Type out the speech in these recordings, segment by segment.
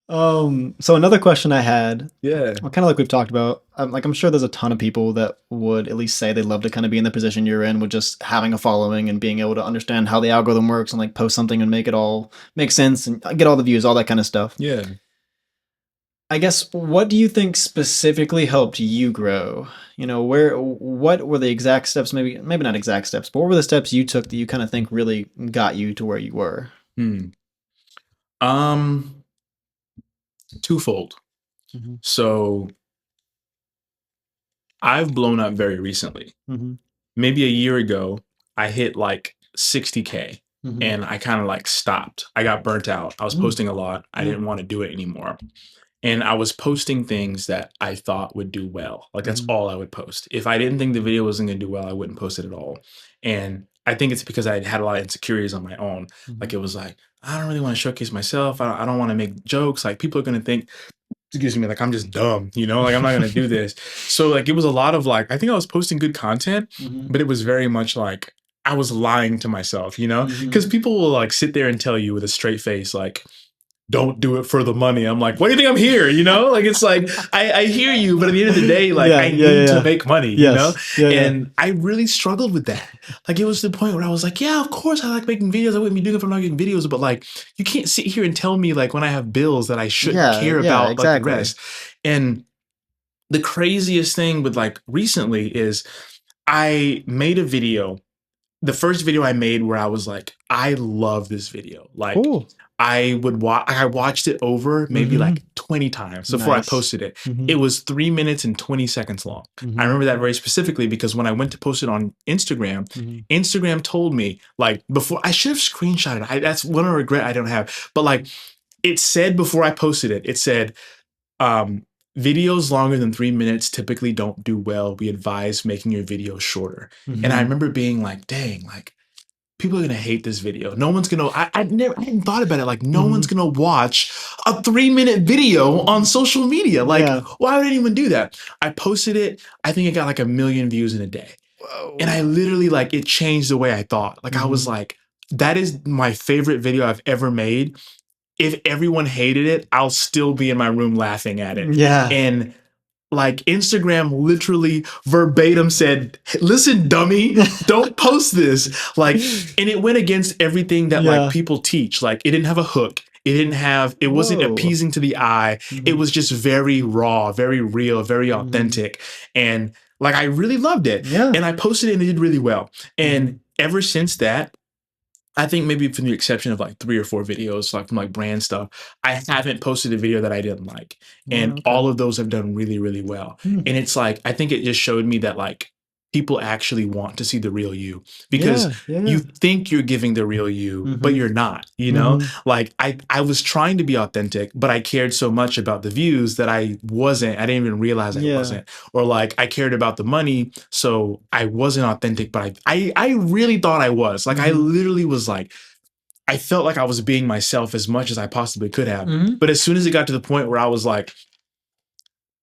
So another question I had, Yeah. well, kind of like we've talked about, like I'm sure there's a ton of people that would at least say they'd love to kind of be in the position you're in with just having a following and being able to understand how the algorithm works and like post something and make it all make sense and get all the views, all that kind of stuff. Yeah. I guess what do you think specifically helped you grow? What were the exact steps, maybe not exact steps, but what were the steps you took that you kind of think really got you to where you were? Hmm. Um, Twofold. Mm-hmm. So I've blown up very recently. Mm-hmm. Maybe a year ago, I hit like 60K Mm-hmm. and I kind of like stopped. I got burnt out. I was Mm, posting a lot. I yeah. didn't want to do it anymore. And I was posting things that I thought would do well. Like that's Mm-hmm. all I would post. If I didn't think the video wasn't going to do well, I wouldn't post it at all. And I think it's because I had a lot of insecurities on my own. Mm-hmm. Like it was like, I don't really want to showcase myself. I don't want to make jokes. Like people are going to think, excuse me, like I'm just dumb, like I'm not going to do this. So like it was a lot of like, I think I was posting good content, Mm-hmm. but it was very much like I was lying to myself, Mm-hmm. because people will like sit there and tell you with a straight face, like, don't do it for the money. I'm like, what do you think I'm here? Like it's like I hear you, but at the end of the day, like Yeah, I yeah, need to yeah. make money, Yes. Yeah, yeah. And I really struggled with that. Like it was the point where I was like, yeah, of course I like making videos. I wouldn't be doing it if I'm not making videos, but like you can't sit here and tell me like when I have bills that I shouldn't Yeah, care yeah, about like the exactly. rest. And the craziest thing with like recently is I made a video, the first video I made where I was like, I love this video. Like Cool. I watched it over maybe Mm-hmm. like 20 times before I Nice. posted it. Mm-hmm. It was 3 minutes and 20 seconds long. I Mm-hmm. remember that very specifically because when I went to post it on Instagram, Mm-hmm. Instagram told me like before I should have screenshotted it. That's one regret I don't have. But like it said before I posted it, it said, um, videos longer than 3 minutes typically don't do well. We advise making your videos shorter. And I Mm-hmm. remember being like, dang, like people are gonna hate this video. No one's gonna. I hadn't thought about it. Like no one's Mm-hmm. gonna watch a 3 minute video on social media. Like Yeah. why would anyone do that? I posted it. I think it got like 1 million views in a day, and I Whoa. literally like it changed the way I thought. Like I Mm-hmm. was like, that is my favorite video I've ever made. If everyone hated it, I'll still be in my room laughing at it. Yeah. And like Instagram literally verbatim said, listen, dummy, don't post this. Like, and it went against everything that like Yeah. people teach. Like, it didn't have a hook. It wasn't Whoa. appeasing to the eye. It Mm-hmm. was just very raw, very real, very Mm-hmm. authentic. And like, I really loved it. Yeah. And I posted it and it did really well. Mm-hmm. And ever since that, I think maybe for the exception of like 3 or 4 videos, like from like brand stuff, I haven't posted a video that I didn't like. Well, And okay. all of those have done really, really well. Hmm. And it's like, I think it just showed me that like people actually want to see the real you because Yeah. Yeah. you Yeah. think you're giving the real you, but Mm-hmm. you're not. Mm-hmm. Like I was trying to be authentic, but I cared so much about the views that I didn't even realize I Yeah. wasn't. Or like I cared about the money, so I wasn't authentic, but I really thought I was. Like I Mm-hmm. literally was like, I felt like I was being myself as much as I possibly could have. Mm-hmm. But as soon as it got to the point where I was like,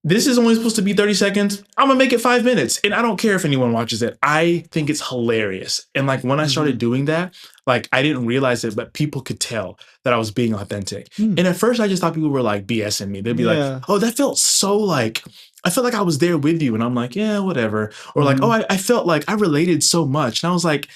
this is only supposed to be 30 seconds, I'm gonna make it 5 minutes. And I don't care if anyone watches it. I think it's hilarious. And like when I Mm-hmm. started doing that, like I didn't realize it, but people could tell that I was being authentic. Hmm. And at first I just thought people were like BSing me. They'd be like, Yeah. oh, that felt so like, I felt like I was there with you. And I'm like, yeah, whatever. Or like, oh, Mm-hmm. I felt like I related so much. And I was like, So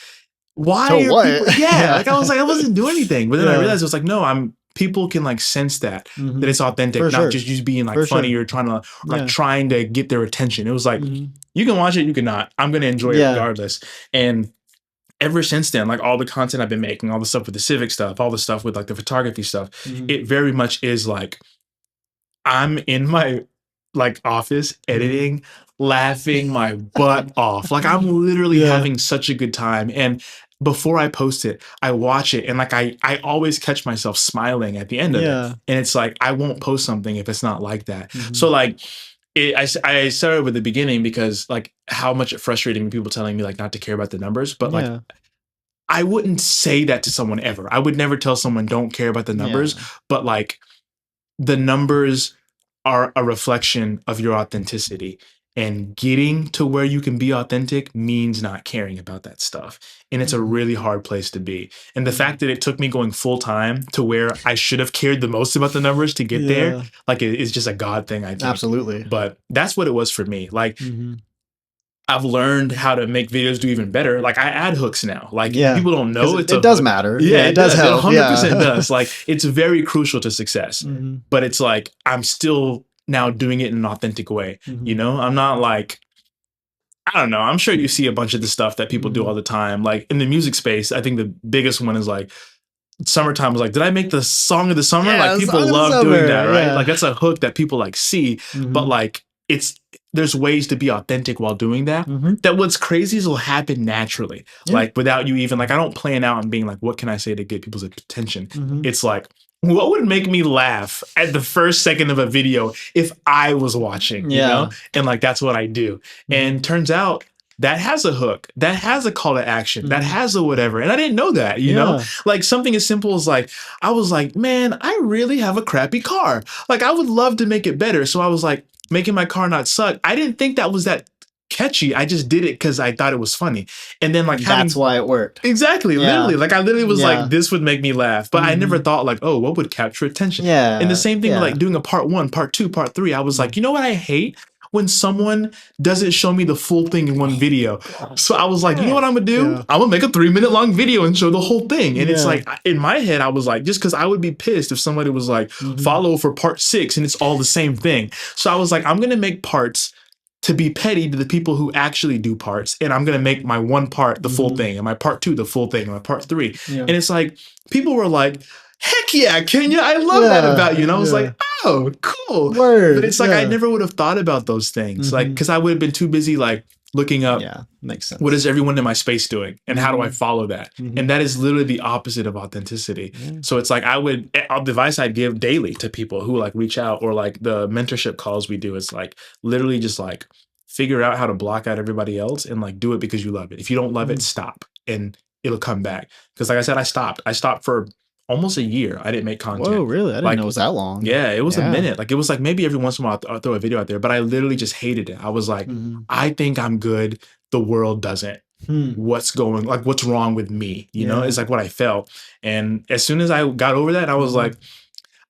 why are what? people, yeah, Yeah. like I was like, I wasn't doing anything. But then I Yeah. realized it was like, no, people can like sense that Mm-hmm. it's authentic, For not sure. just you being like For funny sure. or trying to like Yeah. trying to get their attention. It was like, Mm-hmm. you can watch it, you cannot. I'm gonna enjoy it Yeah. regardless. And ever since then, like all the content I've been making, all the stuff with the civic stuff, all the stuff with like the photography stuff, Mm-hmm. it very much is like I'm in my like office Mm-hmm. editing, laughing my butt off. Like I'm literally Yeah. having such a good time. And before I post it, I watch it and like I always catch myself smiling at the end of it. Yeah. And it's like I won't post something if it's not like that. Mm-hmm. So like I started with the beginning because like how much it frustrated me people telling me like not to care about the numbers, but like Yeah. I wouldn't say that to someone ever. I would never tell someone don't care about the numbers, Yeah. but like the numbers are a reflection of your authenticity. And getting to where you can be authentic means not caring about that stuff. And it's a Mhm. really hard place to be. And the Mhm. fact that it took me going full time to where I should have cared the most about the numbers to get there, Yeah. like it is just a God thing, I think. Absolutely. But that's what it was for me. Like Mhm. I've learned how to make videos do even better. Like I add hooks now. Like Yeah. people don't 'Cause know it it's a it does hook. matter. Yeah, Yeah, it it does does. It help. 100% Yeah. does. Like it's very crucial to success. Mhm. But it's like I'm still now doing it in an authentic way. You Mhm. know, I'm not like I don't know. I'm sure you see a bunch of the stuff that people do all Mhm. the time. Like in the music space, I think the biggest one is like summertime was like, did I make the song of the summer? Like Yeah, people song of the love doing that, summer. right? Like Yeah. that's a hook that people like see, but Mhm. like it's there's ways to be authentic while doing that. Mhm. That what's crazy is will happen naturally, Yeah. like without you even like I don't plan out and being like, what can I say to get people's attention? Mhm. It's like, what would make me laugh at the first second of a video if I was watching, you know? Yeah. And like that's what I do. And Mhm. turns out that has a hook, that has a call to action, that Mhm. has a whatever. And I didn't know that, you know? Yeah. Like something as simple as like, I was like, man, I really have a crappy car. Like I would love to make it better. So I was like, making my car not suck. I didn't think that was that catchy. I just did it because I thought it was funny. And then like That's having why it worked. exactly, literally, Yeah. like I literally was like, Yeah. this would make me laugh. But I never Mhm. thought like, oh, what would capture attention? And the Yeah. same thing with Yeah. like doing a part one, part two, part three. I was Mm. like, you know what I hate? When someone doesn't show me the full thing in one video. So I was like, you know what I'm gonna do? Yeah. I'm gonna make a 3-minute long video and show the whole thing. And it's Yeah. like in my head, I was like, just because I would be pissed if somebody was like, Mhm. follow for part 6 and it's all the same thing. So I was like, I'm gonna make parts to be petty to the people who actually do parts. And I'm gonna make my one part the full Mhm. thing, and my part 2 the full thing, and my part 3. Yeah. And it's like people were like, heck yeah, Kenya, I love that Yeah. about you. And I was Yeah. like, oh, cool. Word. But it's like I Yeah. never would have thought about those things. Like, Mhm. because I would have been too busy like looking up Yeah. Makes sense. what is everyone in my space doing and how do I Mhm. follow that? Mhm. And that is literally the opposite of authenticity. Yeah. So it's like I would the advice I'd give daily to people who like reach out, or like the mentorship calls we do is like literally just like figure out how to block out everybody else and like do it because you love it. If you don't love it, Mhm. stop and it'll come back. Because like I said, I stopped. I stopped for almost a year. I didn't make Whoa, content. really? I didn't Like know it was that long. yeah, it was a Yeah. minute. Like it was like maybe every once in a while I'll throw a video out there, but I literally just hated it. I was like, Mhm. I think I'm good. The world doesn't. Hmm. What's going like what's wrong with me? You know, Yeah. it's like what I felt. And as soon as I got over that, I was Mhm. like,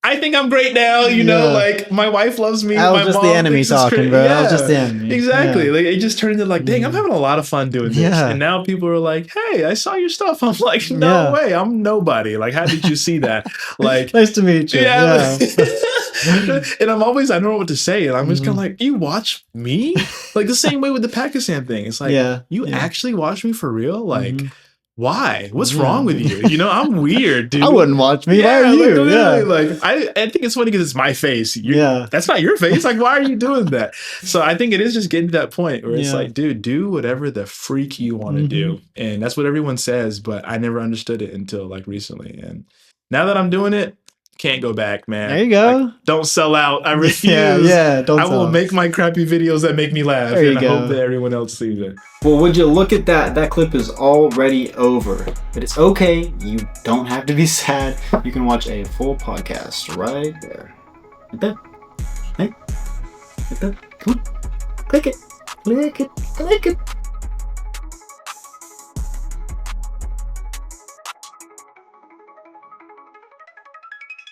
I think I'm great now, you know, Yeah. like my wife loves me. That was My just the mom enemy thinks it's talking, great. bro. That was Yeah, just the enemy. exactly. Yeah. Like it just turned into like, dang, I'm Mhm. having a lot of fun doing this. Yeah. And now people are like, hey, I saw your stuff. I'm like, no Yeah. way, I'm nobody. Like, how did you see that? Like, Nice to meet you. yeah. Yeah. And I'm always, I don't know what to say. And I'm just kind Mhm. of like, you watch me? Like the same way with the Pakistan thing. It's like, Yeah. you Yeah. actually watch me for real? Like, Mhm. why? What's Yeah. wrong with you? You know, I'm weird, dude. I wouldn't watch me. Why Yeah, are like, you? literally, Yeah. like I think it's funny because it's my face. Yeah. That's not your face. Like, why are you doing that? So I think it is just getting to that point where it's Yeah. like, dude, do whatever the freak you want to Mhm. do. And that's what everyone says, but I never understood it until like recently. And now that I'm doing it, can't go back, man. There you Like, go. don't sell out. I refuse. Yeah. Yeah. Don't I will tell. make my crappy videos that make me laugh. There you And I hope go. that everyone else sees it. Well, would you look at that? That clip is already over. But it's okay. You don't have to be sad. You can watch a full podcast right there. Like that. Hey. Like that. Come on. Click it. Click it. Click it.